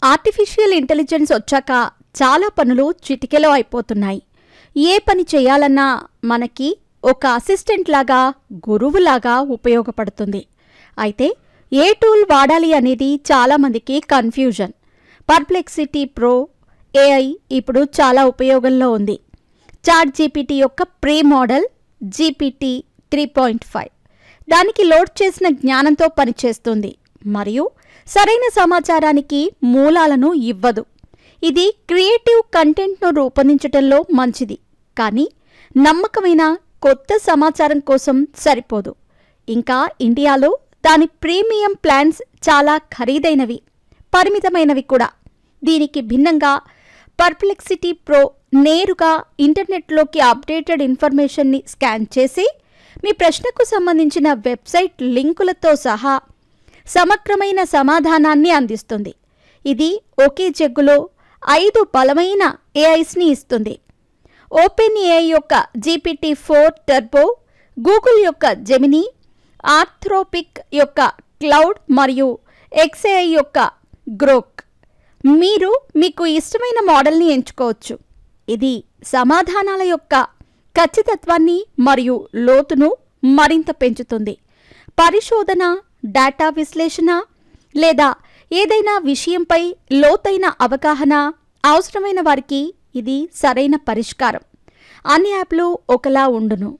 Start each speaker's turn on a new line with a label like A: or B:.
A: Artificial intelligence వచ్చాక చాలా పనులు చిటికెలో అయిపోతున్నాయి. ఏ పని చేయాలన్నా మనకి ఒక అసిస్టెంట్ లాగా, గురువులాగా ఉపయోగపడుతుంది. అయితే ఏ టూల్ వాడాలి అనేది చాలామందికి కన్ఫ్యూజన్. పర్ప్లెక్సిటీ ప్రో ఏఐ ఇప్పుడు చాలా ఉపయోగంలో ఉంది. చాట్ జీపీటీ యొక్క ప్రీ మోడల్ జీపీటీ 3.5 దానికి లోడ్ చేసిన జ్ఞానంతో పనిచేస్తుంది మరియు సరైన సమాచారానికి మూలాలను ఇవ్వదు. ఇది క్రియేటివ్ కంటెంట్ను రూపొందించడంలో మంచిది, కానీ నమ్మకమైన కొత్త సమాచారం కోసం సరిపోదు. ఇంకా ఇండియాలో దాని ప్రీమియం ప్లాన్స్ చాలా ఖరీదైనవి, పరిమితమైనవి కూడా. దీనికి భిన్నంగా పర్ప్లెక్సిటీ ప్రో నేరుగా ఇంటర్నెట్లోకి అప్డేటెడ్ ఇన్ఫర్మేషన్ని స్కాన్ చేసి మీ ప్రశ్నకు సంబంధించిన వెబ్సైట్ లింకులతో సహా సమగ్రమైన సమాధానాన్ని అందిస్తుంది. ఇది ఒకే జగ్గులో 5 బలమైన ఏఐస్ని ఇస్తుంది. ఓపెన్ ఏఐ యొక్క GPT-4 టర్బో, గూగుల్ యొక్క జెమినీ, ఆర్థ్రోపిక్ యొక్క క్లౌడ్ మరియు XAI యొక్క గ్రోక్. మీరు మీకు ఇష్టమైన మోడల్ని ఎంచుకోవచ్చు. ఇది సమాధానాల యొక్క ఖచ్చితత్వాన్ని మరియు లోతును మరింత పెంచుతుంది. పరిశోధన, డేటా విశ్లేషణ లేదా ఏదైనా విషయంపై లోతైన అవగాహన అవసరమైన వారికి ఇది సరైన పరిష్కారం. అన్ని యాప్లు ఒకలా ఉండును.